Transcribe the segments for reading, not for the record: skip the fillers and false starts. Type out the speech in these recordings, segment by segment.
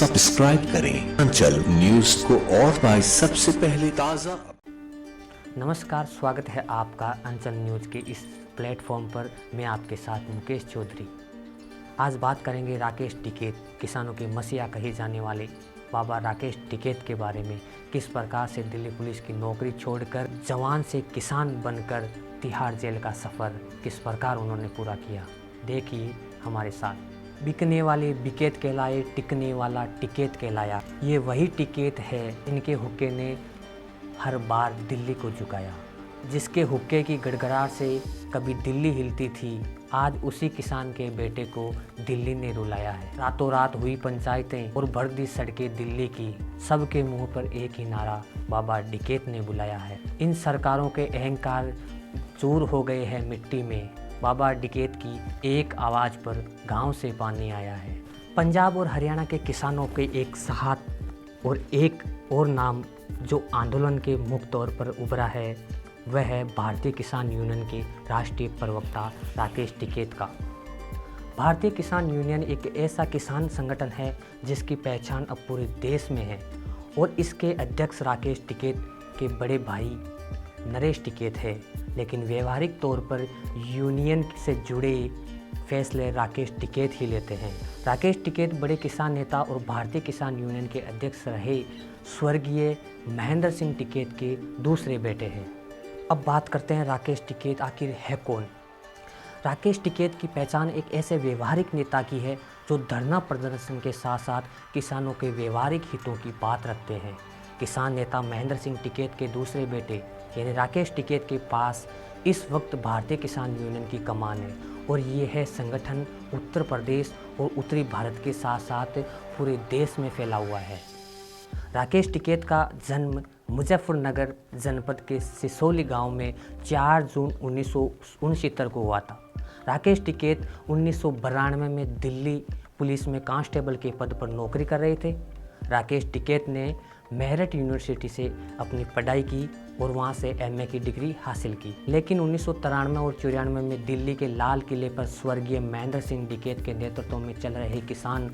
Subscribe करें अंचल news को और पाएं सबसे पहले ताजा। नमस्कार, स्वागत है आपका अंचल न्यूज के इस प्लेटफॉर्म पर। मैं आपके साथ मुकेश चौधरी। आज बात करेंगे राकेश टिकैत, किसानों के मसीहा कहे जाने वाले बाबा राकेश टिकैत के बारे में। किस प्रकार से दिल्ली पुलिस की नौकरी छोड़कर जवान से किसान बनकर तिहाड़ जेल का सफ़र किस प्रकार उन्होंने पूरा किया, देखिए हमारे साथ। बिकने वाले बिकेत कहलाए, टिकने वाला टिकैत कहलाया। ये वही टिकैत है इनके हुक्के ने हर बार दिल्ली को झुकाया। जिसके हुक्के की गड़गड़ाहट से कभी दिल्ली हिलती थी, आज उसी किसान के बेटे को दिल्ली ने रुलाया है। रातों रात हुई पंचायतें और भर दी सड़कें दिल्ली की, सबके मुंह पर एक ही नारा, बाबा टिकैत ने बुलाया है। इन सरकारों के अहंकार चूर हो गए हैं मिट्टी में। बाबा टिकैत की एक आवाज़ पर गांव से पानी आया है। पंजाब और हरियाणा के किसानों के एक साथ और एक और नाम जो आंदोलन के मुख्य तौर पर उभरा है, वह है भारतीय किसान यूनियन के राष्ट्रीय प्रवक्ता राकेश टिकैत का। भारतीय किसान यूनियन एक ऐसा किसान संगठन है जिसकी पहचान अब पूरे देश में है और इसके अध्यक्ष राकेश टिकैत के बड़े भाई नरेश टिकैत है। लेकिन व्यवहारिक तौर पर यूनियन से जुड़े फैसले राकेश टिकैत ही लेते हैं। राकेश टिकैत बड़े किसान नेता और भारतीय किसान यूनियन के अध्यक्ष रहे स्वर्गीय महेंद्र सिंह टिकैत के दूसरे बेटे हैं। अब बात करते हैं राकेश टिकैत आखिर है कौन। राकेश टिकैत की पहचान एक ऐसे व्यवहारिक नेता की है जो धरना प्रदर्शन के साथ साथ किसानों के व्यवहारिक हितों की बात रखते हैं। किसान नेता महेंद्र सिंह टिकैत के दूसरे बेटे यानी राकेश टिकैत के पास इस वक्त भारतीय किसान यूनियन की कमान है और ये है संगठन उत्तर प्रदेश और उत्तरी भारत के साथ साथ पूरे देश में फैला हुआ है। राकेश टिकैत का जन्म मुजफ्फरनगर जनपद के सिसोली गांव में 4 जून 1969 को हुआ था। राकेश टिकैत 1992 में दिल्ली पुलिस में कांस्टेबल के पद पर नौकरी कर रहे थे। राकेश टिकैत ने मेरठ यूनिवर्सिटी से अपनी पढ़ाई की और वहां से एमए की डिग्री हासिल की। लेकिन 1993 और 94 में दिल्ली के लाल किले पर स्वर्गीय महेंद्र सिंह टिकैत के नेतृत्व में चल रहे किसान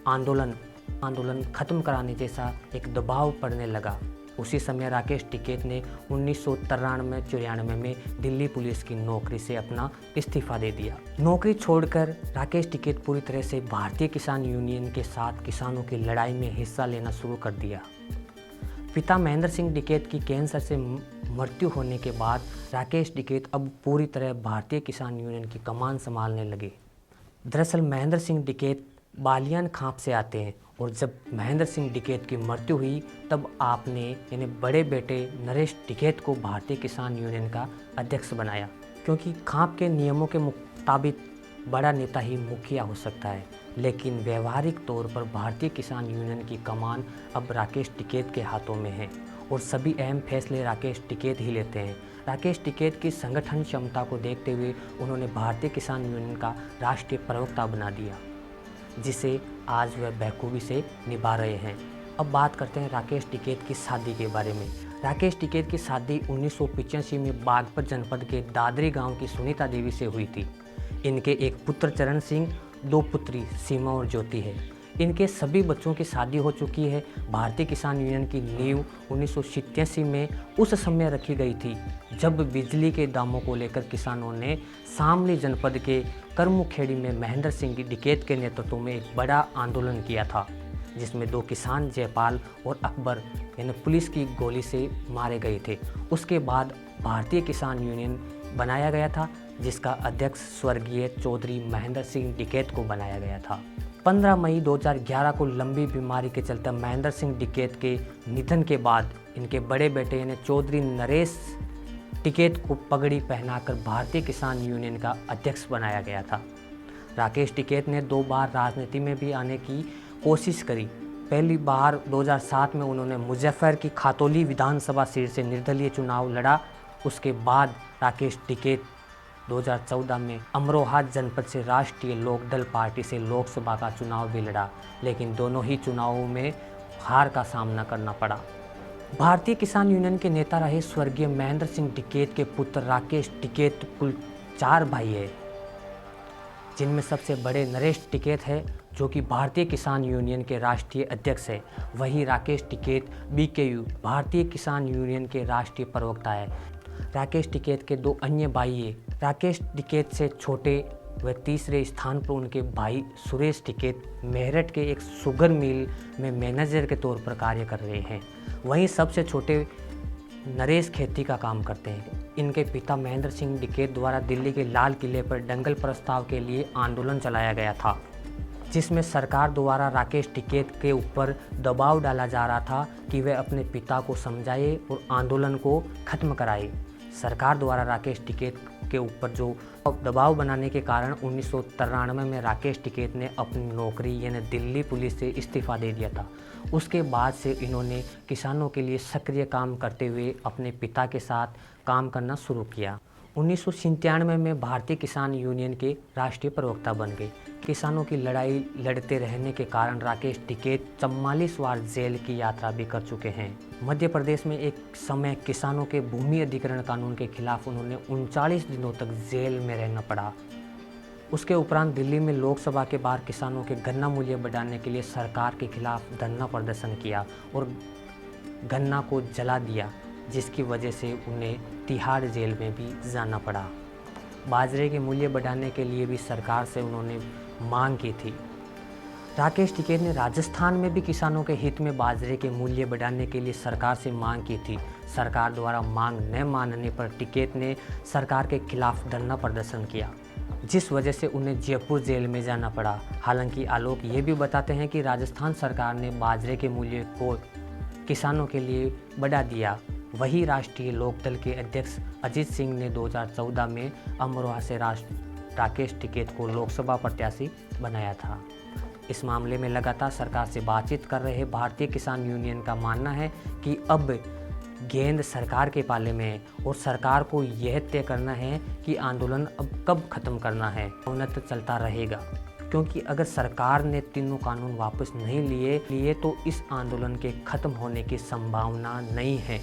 आंदोलन खत्म कराने जैसा एक दबाव पड़ने लगा। उसी समय राकेश टिकैत ने 1993-94 में दिल्ली पुलिस की नौकरी से अपना इस्तीफा दे दिया। नौकरी छोड़कर राकेश टिकैत पूरी तरह से भारतीय किसान यूनियन के साथ किसानों की लड़ाई में हिस्सा लेना शुरू कर दिया। पिता महेंद्र सिंह टिकैत की कैंसर से मृत्यु होने के बाद राकेश टिकैत अब पूरी तरह भारतीय किसान यूनियन की कमान संभालने लगे। दरअसल महेंद्र सिंह टिकैत बालियान खाप से आते हैं और जब महेंद्र सिंह टिकैत की मृत्यु हुई तब आपने यानी बड़े बेटे नरेश टिकैत को भारतीय किसान यूनियन का अध्यक्ष बनाया, क्योंकि खाप के नियमों के मुताबिक बड़ा नेता ही मुखिया हो सकता है। लेकिन व्यवहारिक तौर पर भारतीय किसान यूनियन की कमान अब राकेश टिकैत के हाथों में है और सभी अहम फैसले राकेश टिकैत ही लेते हैं। राकेश टिकैत की संगठन क्षमता को देखते हुए उन्होंने भारतीय किसान यूनियन का राष्ट्रीय प्रवक्ता बना दिया, जिसे आज वह बखूबी से निभा रहे हैं। अब बात करते हैं राकेश टिकैत की शादी के बारे में। राकेश टिकैत की शादी 1985 में बागपत जनपद के दादरी गांव की सुनीता देवी से हुई थी। इनके एक पुत्र चरण सिंह, 2 पुत्री सीमा और ज्योति है। इनके सभी बच्चों की शादी हो चुकी है। भारतीय किसान यूनियन की नींव 1987 में उस समय रखी गई थी जब बिजली के दामों को लेकर किसानों ने शामली जनपद के करमुखेड़ी में महेंद्र सिंह टिकैत के नेतृत्व में एक बड़ा आंदोलन किया था, जिसमें 2 किसान जयपाल और अकबर यानी पुलिस की गोली से मारे गए थे। उसके बाद भारतीय किसान यूनियन बनाया गया था, जिसका अध्यक्ष स्वर्गीय चौधरी महेंद्र सिंह टिकैत को बनाया गया था। 15 मई 2011 को लंबी बीमारी के चलते महेंद्र सिंह टिकैत के निधन के बाद इनके बड़े बेटे यानी चौधरी नरेश टिकैत को पगड़ी पहनाकर भारतीय किसान यूनियन का अध्यक्ष बनाया गया था। राकेश टिकैत ने 2 बार राजनीति में भी आने की कोशिश करी। पहली बार 2007 में उन्होंने मुजफ्फर की खातौली विधानसभा सीट से निर्दलीय चुनाव लड़ा। उसके बाद राकेश टिकैत 2014 में अमरोहा जनपद से राष्ट्रीय लोकदल पार्टी से लोकसभा का चुनाव भी लड़ा, लेकिन दोनों ही चुनावों में हार का सामना करना पड़ा। भारतीय किसान यूनियन के नेता रहे स्वर्गीय महेंद्र सिंह टिकैत के पुत्र राकेश टिकैत कुल 4 भाई हैं, जिनमें सबसे बड़े नरेश टिकैत है जो कि भारतीय किसान यूनियन के राष्ट्रीय अध्यक्ष है, वही राकेश टिकैत BKU भारतीय किसान यूनियन के राष्ट्रीय प्रवक्ता है। राकेश टिकैत के 2 अन्य भाई हैं। राकेश टिकैत से छोटे व तीसरे स्थान पर उनके भाई सुरेश टिकैत मेरठ के एक शुगर मिल में मैनेजर के तौर पर कार्य कर रहे हैं। वहीं सबसे छोटे नरेश खेती का काम करते हैं। इनके पिता महेंद्र सिंह टिकैत द्वारा दिल्ली के लाल किले पर दंगल प्रस्ताव के लिए आंदोलन चलाया गया था, जिसमें सरकार द्वारा राकेश टिकैत के ऊपर दबाव डाला जा रहा था कि वह अपने पिता को समझाए और आंदोलन को खत्म कराए। सरकार द्वारा राकेश टिकैत के ऊपर जो दबाव बनाने के कारण 1993 में राकेश टिकैत ने अपनी नौकरी यानी दिल्ली पुलिस से इस्तीफा दे दिया था। उसके बाद से इन्होंने किसानों के लिए सक्रिय काम करते हुए अपने पिता के साथ काम करना शुरू किया। 1997 में भारतीय किसान यूनियन के राष्ट्रीय प्रवक्ता बन गए। किसानों की लड़ाई लड़ते रहने के कारण राकेश टिकैत 44 बार जेल की यात्रा भी कर चुके हैं। मध्य प्रदेश में एक समय किसानों के भूमि अधिग्रहण कानून के खिलाफ उन्होंने 39 दिनों तक जेल में रहना पड़ा। उसके उपरांत दिल्ली में लोकसभा के बाहर किसानों के गन्ना मूल्य बढ़ाने के लिए सरकार के खिलाफ धरना प्रदर्शन किया और गन्ना को जला दिया, जिसकी वजह से उन्हें तिहाड़ जेल में भी जाना पड़ा। बाजरे के मूल्य बढ़ाने के लिए भी सरकार से उन्होंने मांग की थी। राकेश टिकैत ने राजस्थान में भी किसानों के हित में बाजरे के मूल्य बढ़ाने के लिए सरकार से मांग की थी। सरकार द्वारा मांग न मानने पर टिकैत ने सरकार के खिलाफ धरना प्रदर्शन किया, जिस वजह से उन्हें जयपुर जेल में जाना पड़ा। हालांकि आलोक ये भी बताते हैं कि राजस्थान सरकार ने बाजरे के मूल्य को किसानों के लिए बढ़ा दिया। वही राष्ट्रीय लोकदल के अध्यक्ष अजीत सिंह ने 2014 में अमरोहा से राकेश टिकैत को लोकसभा प्रत्याशी बनाया था। इस मामले में लगातार सरकार से बातचीत कर रहे भारतीय किसान यूनियन का मानना है कि अब गेंद सरकार के पाले में है और सरकार को यह तय करना है कि आंदोलन अब कब खत्म करना है। उन्नत चलता रहेगा, क्योंकि अगर सरकार ने तीनों कानून वापस नहीं लिए तो इस आंदोलन के खत्म होने की संभावना नहीं है।